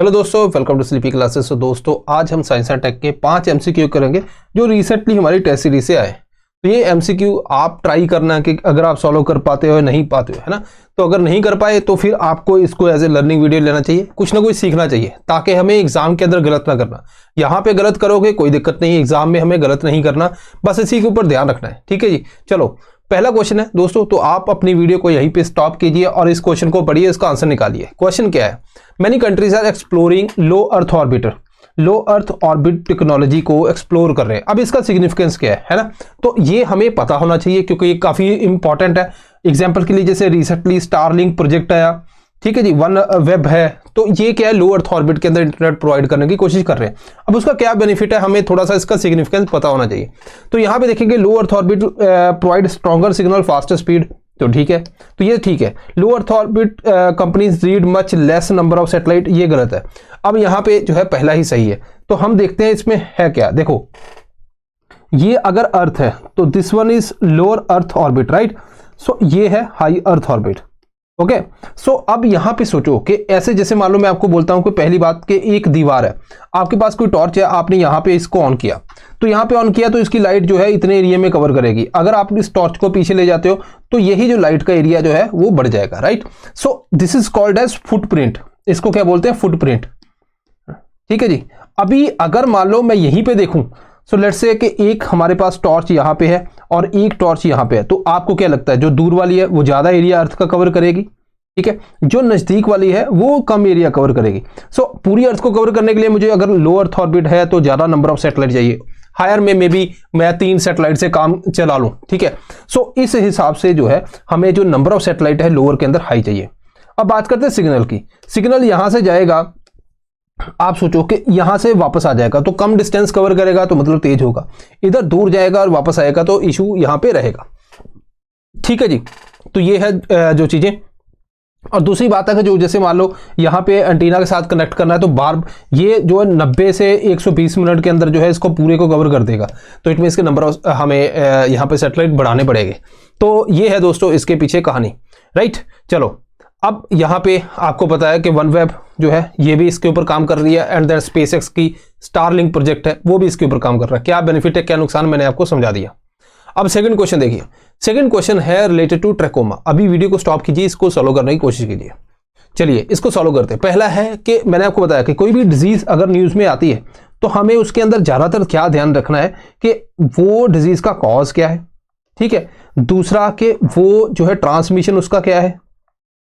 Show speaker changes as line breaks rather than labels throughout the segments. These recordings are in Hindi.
हेलो दोस्तों, वेलकम टू स्लीपी क्लासेस। तो दोस्तों आज हम साइंस एंड टेक के 5 एमसीक्यू करेंगे जो रिसेंटली हमारी टेस्ट सीरीज से आए। तो ये एमसीक्यू आप ट्राई करना कि अगर आप सॉल्व कर पाते हो या नहीं पाते हो, है ना। तो अगर नहीं कर पाए तो फिर आपको इसको एज ए लर्निंग वीडियो लेना चाहिए, कुछ ना कुछ सीखना चाहिए ताकि हमें एग्जाम के अंदर गलत ना करना। यहाँ पे गलत करोगे कोई दिक्कत नहीं, एग्जाम में हमें गलत नहीं करना, बस इसी के ऊपर ध्यान रखना है। ठीक है जी, चलो पहला क्वेश्चन है दोस्तों। तो आप अपनी वीडियो को यहीं पे स्टॉप कीजिए और इस क्वेश्चन को पढ़िए, इसका आंसर निकालिए। क्वेश्चन क्या है? Many countries are exploring low earth orbiter, low earth orbit technology को एक्सप्लोर कर रहे हैं। अब इसका सिग्निफिकेंस क्या है ना। तो ये हमें पता होना चाहिए क्योंकि ये काफी इंपॉर्टेंट है। एग्जाम्पल के लिए जैसे रिसेंटली स्टारलिंक प्रोजेक्ट आया, ठीक है जी, वन वेब है, तो ये क्या है, लो अर्थ ऑर्बिट के अंदर इंटरनेट प्रोवाइड करने की कोशिश कर रहे हैं। अब उसका क्या बेनिफिट है, हमें थोड़ा सा इसका सिग्निफिकेंस पता होना चाहिए। तो यहाँ पे देखेंगे low earth orbit provide stronger signal faster speed, तो ठीक है, तो ये ठीक है। Low earth orbit companies read much less number of satellite, ये गलत है। अब यहाँ पे जो है पहला ही सही है। तो हम देखते हैं इसमें है क्या। देखो ये अगर अर्थ है तो this one is lower earth orbit, right. So ये है high earth orbit. Okay, so अब यहां पे सोचो कि ऐसे जैसे मान लो मैं आपको बोलता हूं कि पहली बात कि एक दीवार है, आपके पास कोई टॉर्च है, आपने यहां पे इसको ऑन किया, तो यहां पे ऑन किया तो इसकी लाइट जो है इतने एरिया में कवर करेगी। अगर आप इस टॉर्च को पीछे ले जाते हो तो यही जो लाइट का एरिया जो है वो बढ़ जाएगा, right. So this is called as footprint. इसको क्या बोलते हैं? फुटप्रिंट। ठीक है जी। अभी अगर मान लो मैं यहीं पे देखूं, सो लेट्स से कि एक हमारे पास टॉर्च यहाँ पे है और एक टॉर्च यहाँ पे है, तो आपको क्या लगता है जो दूर वाली है वो ज्यादा एरिया अर्थ का कवर करेगी, ठीक है, जो नजदीक वाली है वो कम एरिया कवर करेगी। सो पूरी अर्थ को कवर करने के लिए मुझे अगर लो अर्थ ऑर्बिट है तो ज्यादा नंबर ऑफ सैटेलाइट चाहिए, हायर में मे बी मैं 3 सैटेलाइट से काम चला लूं, ठीक है। सो इस हिसाब से जो है हमें जो नंबर ऑफ सैटेलाइट है लोअर के अंदर हाई चाहिए। अब बात करते हैं सिग्नल की। सिग्नल यहां से जाएगा, आप सोचो कि यहां से वापस आ जाएगा तो कम डिस्टेंस कवर करेगा तो मतलब तेज होगा, इधर दूर जाएगा और वापस आएगा तो इशू यहां पे रहेगा। ठीक है जी, तो ये है जो चीजें। और दूसरी बात है कि जो जैसे मान लो यहां पे एंटीना के साथ कनेक्ट करना है तो बार ये जो है 90 से 120 मिनट के अंदर जो है इसको पूरे को कवर कर देगा, तो इट मीन इसके नंबर हमें यहां पे सैटेलाइट बढ़ाने पड़ेंगे। तो ये है दोस्तों इसके पीछे कहानी, राइट। चलो अब यहाँ पे आपको पता है कि वन वेब जो है ये भी इसके ऊपर काम कर रही है, एंड देन स्पेसएक्स की स्टारलिंक प्रोजेक्ट है वो भी इसके ऊपर काम कर रहा है। क्या बेनिफिट है क्या नुकसान, मैंने आपको समझा दिया। अब सेकंड क्वेश्चन देखिए। सेकंड क्वेश्चन है रिलेटेड टू ट्रैकोमा। अभी वीडियो को स्टॉप कीजिए, इसको सॉल्व करने की कोशिश कीजिए। चलिए इसको सॉल्व करते हैं। पहला है कि मैंने आपको बताया कि कोई भी डिजीज अगर न्यूज में आती है तो हमें उसके अंदर ज्यादातर क्या ध्यान रखना है कि वो डिजीज का कॉज क्या है, ठीक है। दूसरा कि वो जो है ट्रांसमिशन उसका क्या है,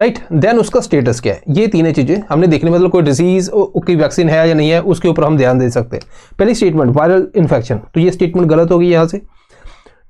राइट, देन उसका स्टेटस क्या है। ये तीनों चीजें हमने देखनी, मतलब कोई डिजीज की वैक्सीन है या नहीं है उसके ऊपर हम ध्यान दे सकते हैं। पहली स्टेटमेंट वायरल इन्फेक्शन, तो ये स्टेटमेंट गलत होगी यहां से।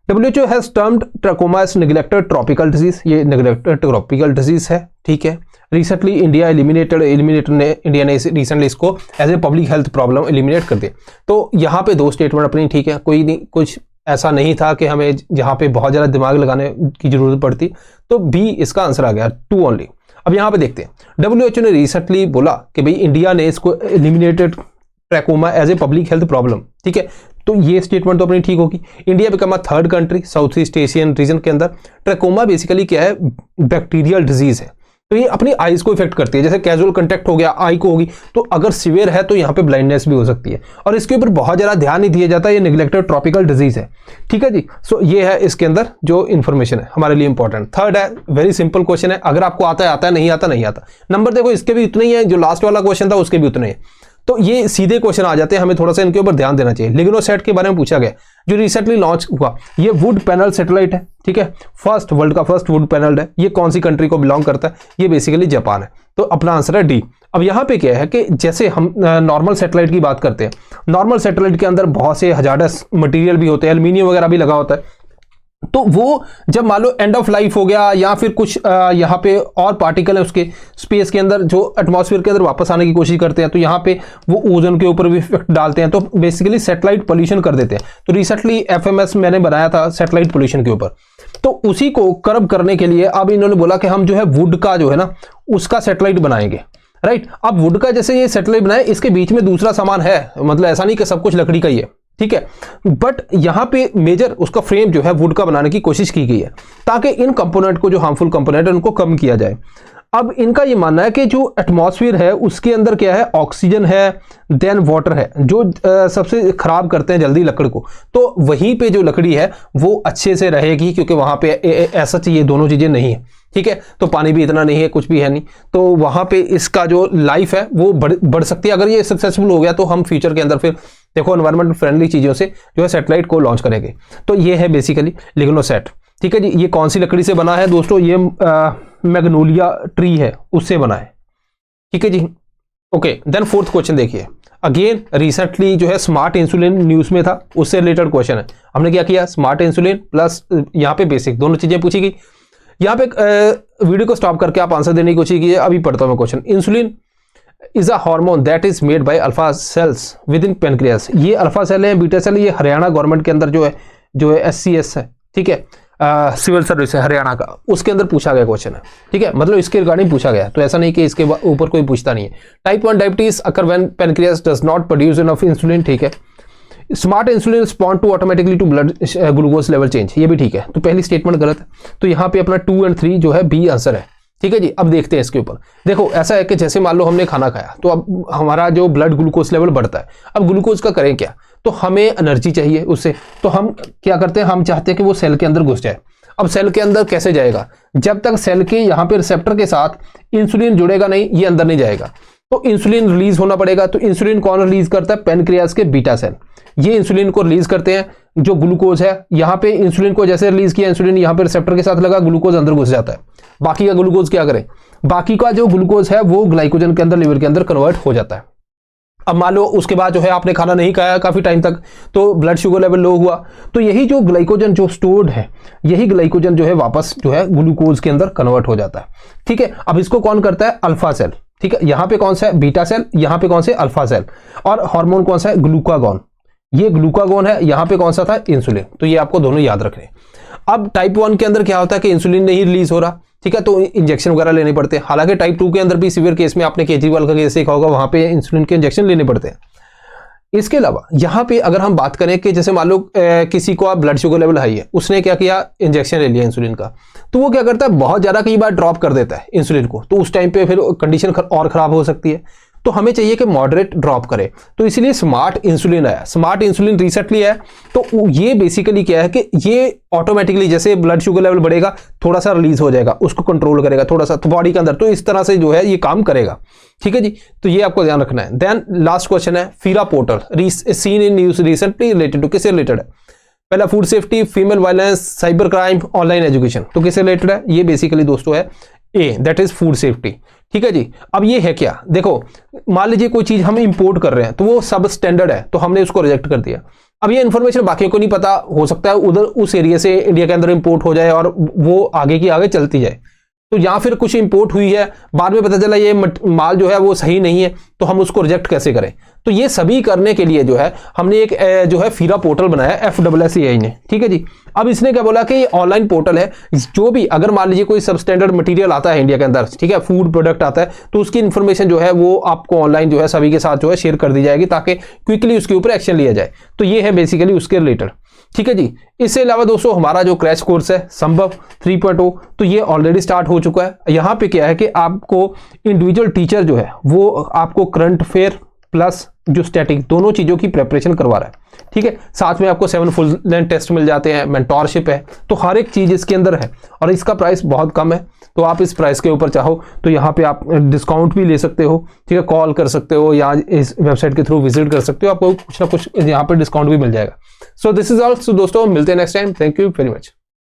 WHO has termed trachoma as neglected tropical disease, ये neglected tropical disease है, ठीक है। रिसेंटली इंडिया इंडिया ने रिसेंटली इसको as a public health problem eliminate कर दिया। तो यहाँ पे 2 स्टेटमेंट अपनी ठीक है, कोई नहीं, कुछ ऐसा नहीं था कि हमें जहाँ पे बहुत ज़्यादा दिमाग लगाने की जरूरत पड़ती, तो बी इसका आंसर आ गया, 2 ओनली। अब यहाँ पे देखते हैं। WHO ने रिसेंटली बोला कि भाई इंडिया ने इसको eliminated trachoma as a public health problem, ठीक है। तो ये स्टेटमेंट तो अपनी ठीक होगी। India become a 3rd country South East Asian region के अंदर। ट्रैकोमा बेसिकली क्या है, बैक्टीरियल डिजीज है, तो ये अपनी आईज को इफेक्ट करती है। जैसे कैजुअल कांटेक्ट हो गया आई को होगी, तो अगर सीवियर है तो यहाँ पे ब्लाइंडनेस भी हो सकती है, और इसके ऊपर बहुत ज्यादा ध्यान नहीं दिया जाता। ये नेग्लेक्टेड ट्रॉपिकल डिजीज है, ठीक है जी। सो ये है इसके अंदर जो इन्फॉर्मेशन है हमारे लिए इंपॉर्टेंट। थर्ड है वेरी सिंपल क्वेश्चन है, अगर आपको आता है आता है, नहीं आता नहीं आता। नंबर देखो इसके भी उतने ही है, जो लास्ट वाला क्वेश्चन था उसके भी उतने ही। तो ये सीधे क्वेश्चन आ जाते हैं, हमें थोड़ा सा इनके ऊपर ध्यान देना चाहिए। लिग्नोसैट के बारे में पूछा गया, जो रिसेंटली लॉन्च हुआ, ये वुड पैनल सैटेलाइट है, ठीक है। वर्ल्ड का फर्स्ट वुड पैनल है। ये कौन सी कंट्री को बिलोंग करता है? ये बेसिकली जापान है, तो अपना आंसर है डी। अब यहाँ पे क्या है कि जैसे हम नॉर्मल सैटेलाइट की बात करते हैं, नॉर्मल सैटेलाइट के अंदर बहुत से हजार्डस मटेरियल भी होते हैं, एल्यूमिनियम वगैरह भी लगा होता है। तो वो जब मान लो एंड ऑफ लाइफ हो गया या फिर कुछ यहाँ पे और पार्टिकल है उसके स्पेस के अंदर जो एटमॉस्फेयर के अंदर वापस आने की कोशिश करते हैं, तो यहाँ पे वो ओजोन के ऊपर भी इफेक्ट डालते हैं, तो बेसिकली सैटेलाइट पोल्यूशन कर देते हैं। तो रिसेंटली FMS मैंने बनाया था सैटेलाइट पोल्यूशन के ऊपर, तो उसी को कर्ब करने के लिए अब इन्होंने बोला कि हम जो है वुड का जो है ना उसका सैटेलाइट बनाएंगे, राइट। अब वुड का जैसे ये सैटेलाइट बनाए, इसके बीच में दूसरा सामान है, मतलब ऐसा नहीं कि सब कुछ लकड़ी का ही है, ठीक है। बट यहां पे मेजर उसका फ्रेम जो है वुड का बनाने की कोशिश की गई है, ताकि इन कंपोनेंट को, जो हार्मफुल कंपोनेंट है, उनको कम किया जाए। अब इनका ये मानना है कि जो एटमॉस्फेयर है उसके अंदर क्या है, ऑक्सीजन है, देन वाटर है, जो सबसे खराब करते हैं जल्दी लकड़ को। तो वहीं पे जो लकड़ी है वो अच्छे से रहेगी, क्योंकि वहां पे ऐसा चाहिए दोनों चीजें नहीं है, ठीक है। तो पानी भी इतना नहीं है, कुछ भी है नहीं, तो वहां पे इसका जो लाइफ है वो बढ़ सकती है। अगर ये सक्सेसफुल हो गया तो हम फ्यूचर के अंदर फिर देखो एनवायरमेंट फ्रेंडली चीजों से जो है सैटेलाइट को लॉन्च करेंगे। तो ये है बेसिकली लिग्नोसेट, ठीक है जी। ये कौन सी लकड़ी से बना है दोस्तों, ये मैग्नोलिया ट्री है, उससे बना है, ठीक है जी। ओके, देन फोर्थ क्वेश्चन देखिए, अगेन रिसेंटली जो है स्मार्ट इंसुलिन न्यूज में था, उससे रिलेटेड क्वेश्चन है। हमने क्या किया, स्मार्ट इंसुलिन प्लस यहाँ पे बेसिक दोनों चीजें पूछी गई। यहाँ पे वीडियो को स्टॉप करके आप आंसर देने की कोशिश कीजिए। अभी पढ़ता हूं मैं question. Insulin is a hormone that is made by alpha cells with in pancreas. ये अल्फा सेल है, बीटा सेल, ये हरियाणा गवर्नमेंट के अंदर जो है SCS है, ठीक है, सिविल सर्विस है हरियाणा का, उसके अंदर पूछा गया क्वेश्चन है, ठीक है। मतलब इसके रिगार्डिंग पूछा गया, तो ऐसा नहीं कि इसके ऊपर कोई पूछता नहीं है। Type 1 diabetes occur when pancreas does not produce enough insulin, ठीक है। Smart insulin respond to automatically to blood glucose level change, ये भी ठीक है। तो पहली स्टेटमेंट गलत है, तो यहाँ पे अपना 2 और 3 जो है बी आंसर है, ठीक है जी। अब देखते हैं इसके ऊपर। देखो ऐसा है कि जैसे मान लो हमने खाना खाया तो अब हमारा जो ब्लड ग्लूकोज लेवल बढ़ता है। अब ग्लूकोज का करें क्या, तो हमें एनर्जी चाहिए उससे, तो हम क्या करते हैं, हम चाहते हैं कि वो सेल के अंदर घुस जाए। अब सेल के अंदर कैसे जाएगा, जब तक सेल के यहाँ पे रिसेप्टर के साथ इंसुलिन जुड़ेगा नहीं, ये अंदर नहीं जाएगा। तो इंसुलिन रिलीज होना पड़ेगा। तो इंसुलिन कौन रिलीज करता है, पेनक्रियास के बीटा सेल, ये इंसुलिन को रिलीज करते हैं। जो ग्लूकोज है यहाँ पे इंसुलिन को जैसे रिलीज किया, इंसुलिन यहाँ पे रिसेप्टर के साथ लगा, ग्लूकोज अंदर घुस जाता है। बाकी का ग्लूकोज क्या करें, बाकी का जो ग्लूकोज है वो ग्लाइकोजन के अंदर लिवर के अंदर कन्वर्ट हो जाता है। अब मान लो उसके बाद जो है आपने खाना नहीं खाया काफी टाइम तक, तो ब्लड शुगर लेवल लो हुआ, तो यही जो ग्लाइकोजन जो स्टोर्ड है, यही ग्लाइकोजन जो है वापस जो है ग्लूकोज के अंदर कन्वर्ट हो जाता है, ठीक है। अब इसको कौन करता है, अल्फा सेल, ठीक है। यहाँ पे कौन सा है, बीटा सेल, यहाँ पे कौन से, अल्फा सेल। और हार्मोन कौन सा है, ग्लूकागॉन, ये ग्लूकागॉन है। यहाँ पे कौन सा था, इंसुलिन। तो ये आपको दोनों याद रखने। अब टाइप 1 के अंदर क्या होता है कि इंसुलिन नहीं रिलीज हो रहा, ठीक है, तो इंजेक्शन वगैरह लेने पड़ते हैं। हालांकि टाइप 2 के अंदर भी सीवियर केस में आपने केजरीवाल का केस देखा होगा, वहां पे इंसुलिन के इंजेक्शन लेने पड़ते हैं। इसके अलावा यहाँ पे अगर हम बात करें कि जैसे मान लो किसी को ब्लड शुगर लेवल हाई है, उसने क्या किया, इंजेक्शन ले लिया इंसुलिन का, तो वो क्या करता है, बहुत ज्यादा कई बार ड्रॉप कर देता है इंसुलिन को, तो उस टाइम पे फिर कंडीशन और खराब हो सकती है। तो हमें चाहिए कि मॉडरेट ड्रॉप करे, तो इसलिए स्मार्ट इंसुलिन आया। स्मार्ट इंसुलिन रिसेंटली है, तो ये बेसिकली क्या है कि ये ऑटोमेटिकली जैसे ब्लड शुगर लेवल बढ़ेगा थोड़ा सा रिलीज हो जाएगा, उसको कंट्रोल करेगा थोड़ा सा बॉडी के अंदर, तो इस तरह से जो है ये काम करेगा, ठीक है जी। तो ये आपको ध्यान रखना है। देन लास्ट क्वेश्चन है, FIRA portal seen in news recently related to, किससे रिलेटेड है, पहला food safety, female violence, cyber crime, online education. तो किससे रिलेटेड है, ये बेसिकली दोस्तों है A, that is food safety, ठीक है जी। अब ये है क्या, देखो मान लीजिए कोई चीज हम इंपोर्ट कर रहे हैं तो वो सब स्टैंडर्ड है, तो हमने उसको रिजेक्ट कर दिया। अब ये इन्फॉर्मेशन बाकियों को नहीं पता, हो सकता है उधर उस एरिया से इंडिया के अंदर इंपोर्ट हो जाए और वो आगे की आगे चलती जाए। तो या फिर कुछ इंपोर्ट हुई है, बाद में पता चला ये माल जो है वो सही नहीं है, तो हम उसको रिजेक्ट कैसे करें। तो ये सभी करने के लिए जो है हमने एक जो है फीरा पोर्टल बनाया FSSAI ने, ठीक है जी। अब इसने क्या बोला कि ये ऑनलाइन पोर्टल है, जो भी अगर मान लीजिए कोई सबस्टैंडर्ड मटेरियल आता है इंडिया के अंदर, ठीक है, फूड प्रोडक्ट आता है, तो उसकी इन्फॉर्मेशन जो है वो आपको ऑनलाइन जो है सभी के साथ जो है शेयर कर दी जाएगी, ताकि क्विकली उसके ऊपर एक्शन लिया जाए। तो ये है बेसिकली उसके रिलेटेड, ठीक है जी। इससे अलावा दोस्तों हमारा जो क्रैश कोर्स है संभव 3.0, तो ये ऑलरेडी स्टार्ट हो चुका है। यहाँ पे क्या है कि आपको इंडिविजुअल टीचर जो है वो आपको करंट अफेयर प्लस जो स्टैटिक दोनों चीजों की प्रिपरेशन करवा रहा है, ठीक है। साथ में आपको 7 फुल लेंथ टेस्ट मिल जाते हैं, मेंटोरशिप है, तो हर एक चीज इसके अंदर है और इसका प्राइस बहुत कम है। तो आप इस प्राइस के ऊपर चाहो तो यहाँ पे आप डिस्काउंट भी ले सकते हो, ठीक है, कॉल कर सकते हो या इस वेबसाइट के थ्रू विजिट कर सकते हो, आपको कुछ ना कुछ यहाँ पे डिस्काउंट भी मिल जाएगा। So this is all. So दोस्तों मिलते हैं next time, thank you very much.